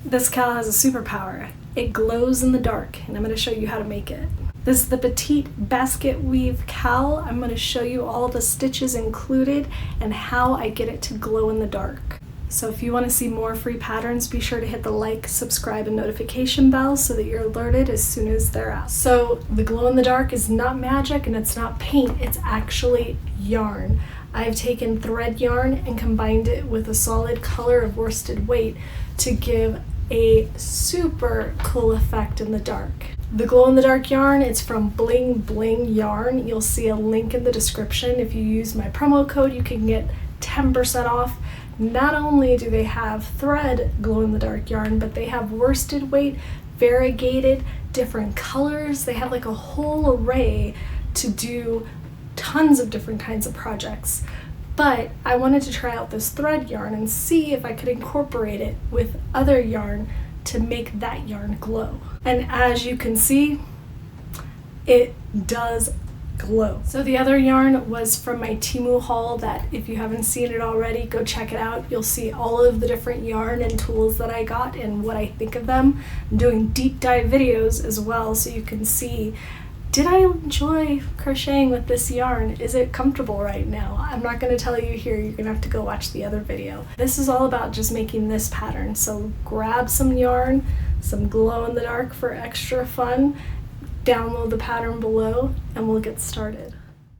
This cowl has a superpower. It glows in the dark, and I'm going to show you how to make it. This is the Petite Basketweave cowl. I'm going to show you all the stitches included and how I get it to glow in the dark. So if you want to see more free patterns, be sure to hit the like, subscribe, and notification bell so that you're alerted as soon as they're out. So the glow in the dark is not magic and it's not paint, it's actually yarn. I've taken thread yarn and combined it with a solid color of worsted weight to give a super cool effect in the dark. The glow in the dark yarn is from Bling Bling Yarn. You'll see a link in the description. If you use my promo code, you can get 10% off. Not only do they have thread glow in the dark yarn, but they have worsted weight, variegated, different colors. They have like a whole array to do tons of different kinds of projects. But I wanted to try out this thread yarn and see if I could incorporate it with other yarn to make that yarn glow. And as you can see, it does glow. So the other yarn was from my Temu haul that if you haven't seen it already, go check it out. You'll see all of the different yarn and tools that I got and what I think of them. I'm doing deep dive videos as well so you can see, did I enjoy crocheting with this yarn? Is it comfortable right now? I'm not going to tell you here, you're going to have to go watch the other video. This is all about just making this pattern, so grab some yarn, some glow in the dark for extra fun, download the pattern below, and we'll get started.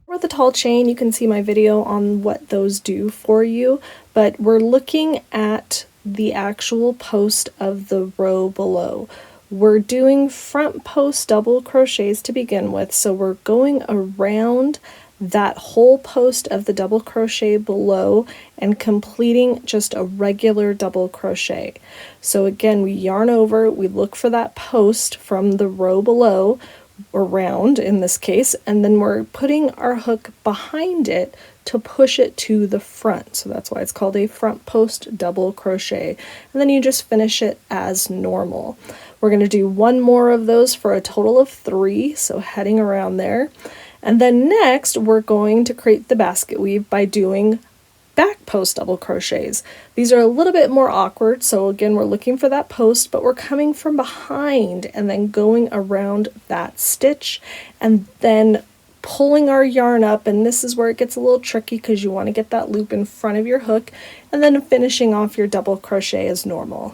For the tall chain, you can see my video on what those do for you, but we're looking at the actual post of the row below. We're doing front post double crochets to begin with, so we're going around that whole post of the double crochet below and completing just a regular double crochet. So again, we yarn over, we look for that post from the row below, around in this case, and then we're putting our hook behind it to push it to the front. So that's why it's called a front post double crochet. And then you just finish it as normal. We're going to do one more of those for a total of 3, so heading around there. And then next we're going to create the basket weave by doing back post double crochets. These are a little bit more awkward, so again we're looking for that post, but we're coming from behind and then going around that stitch and then pulling our yarn up, and this is where it gets a little tricky because you want to get that loop in front of your hook, and then finishing off your double crochet as normal.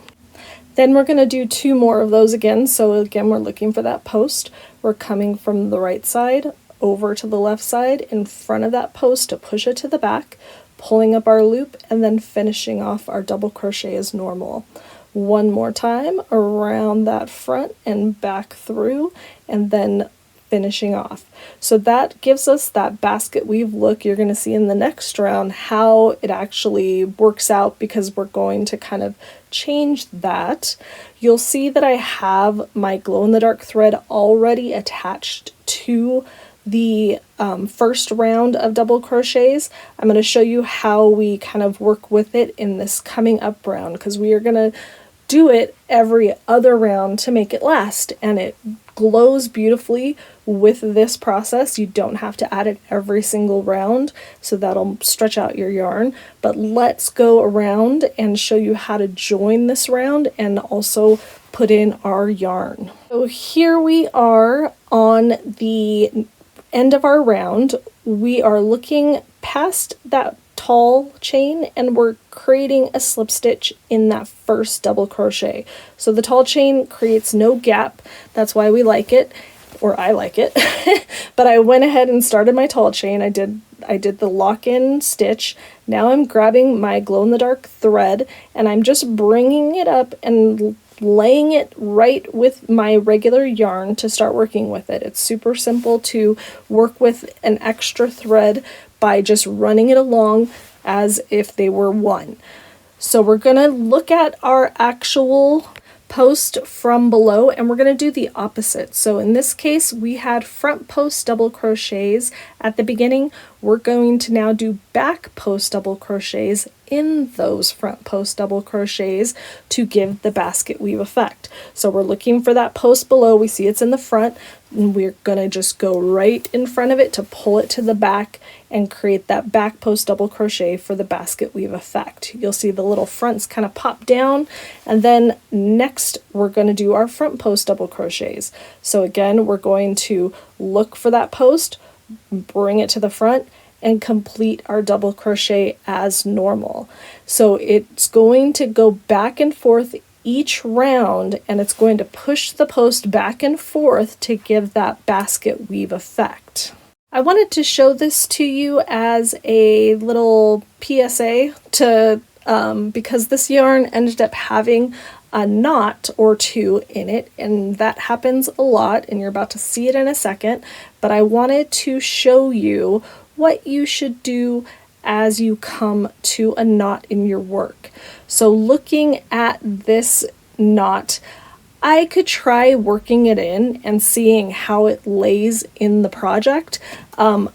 Then we're going to do 2 more of those again, so again we're looking for that post. We're coming from the right side over to the left side in front of that post to push it to the back, pulling up our loop, and then finishing off our double crochet as normal. One more time around that front and back through, and then finishing off. So that gives us that basket weave look. You're going to see in the next round how it actually works out because we're going to kind of change that. You'll see that I have my glow in the dark thread already attached to the first round of double crochets. I'm going to show you how we kind of work with it in this coming up round because we are going to do it every other round to make it last, and it glows beautifully with this process. You don't have to add it every single round, so that'll stretch out your yarn. But let's go around and show you how to join this round and also put in our yarn. So here we are on the end of our round. We are looking past that tall chain and we're creating a slip stitch in that first double crochet. So the tall chain creates no gap. That's why we like it, or I like it. But I went ahead and started my tall chain. I did the lock-in stitch. Now I'm grabbing my glow-in-the-dark thread and I'm just bringing it up and laying it right with my regular yarn to start working with it. It's super simple to work with an extra thread by just running it along as if they were one. So we're going to look at our actual post from below and we're going to do the opposite. So in this case we had front post double crochets at the beginning. we're going to now do back post double crochets in those front post double crochets to give the basket weave effect. So we're looking for that post below. We see it's in the front, and we're going to just go right in front of it to pull it to the back and create that back post double crochet for the basket weave effect. You'll see the little fronts kind of pop down, and then next we're going to do our front post double crochets. So again, we're going to look for that post, bring it to the front, and complete our double crochet as normal. So it's going to go back and forth each round, and it's going to push the post back and forth to give that basket weave effect. I wanted to show this to you as a little PSA to because this yarn ended up having a knot or two in it, and that happens a lot, and you're about to see it in a second, but I wanted to show you what you should do as you come to a knot in your work. So looking at this knot, I could try working it in and seeing how it lays in the project.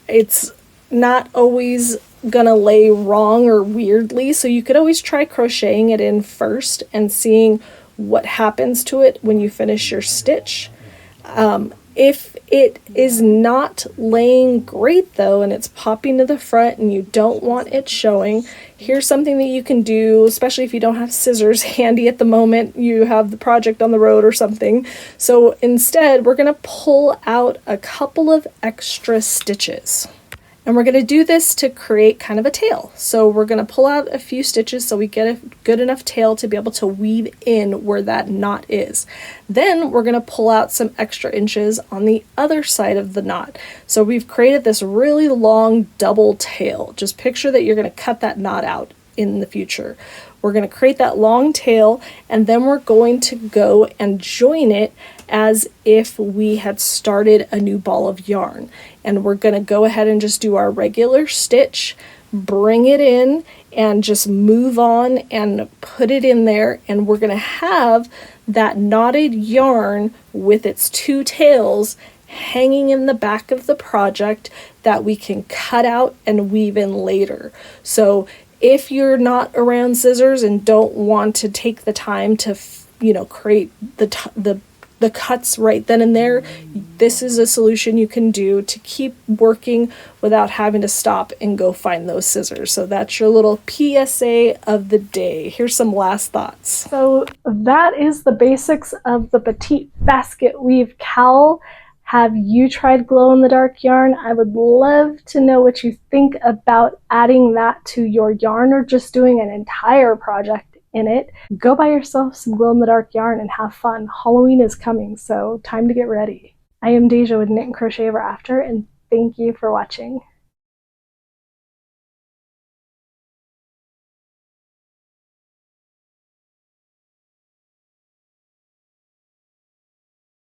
It's not always gonna lay wrong or weirdly, so you could always try crocheting it in first and seeing what happens to it when you finish your stitch. If it is not laying great though, and it's popping to the front and you don't want it showing, here's something that you can do, especially if you don't have scissors handy at the moment, you have the project on the road or something. So instead, we're gonna pull out a couple of extra stitches. And we're going to do this to create kind of a tail. So we're going to pull out a few stitches so we get a good enough tail to be able to weave in where that knot is. Then we're going to pull out some extra inches on the other side of the knot. So we've created this really long double tail. Just picture that you're going to cut that knot out in the future. We're going to create that long tail, and then we're going to go and join it as if we had started a new ball of yarn. And we're going to go ahead and just do our regular stitch, bring it in, and just move on and put it in there. And we're going to have that knotted yarn with its two tails hanging in the back of the project that we can cut out and weave in later. So if you're not around scissors and don't want to take the time to, create the cuts right then and there, this is a solution you can do to keep working without having to stop and go find those scissors. So that's your little PSA of the day. Here's some last thoughts. So that is the basics of the Petite Basket Weave Cowl. Have you tried glow-in-the-dark yarn? I would love to know what you think about adding that to your yarn or just doing an entire project in it. Go buy yourself some glow-in-the-dark yarn and have fun. Halloween is coming, so time to get ready. I am Deja with Knit and Crochet Ever After, and thank you for watching.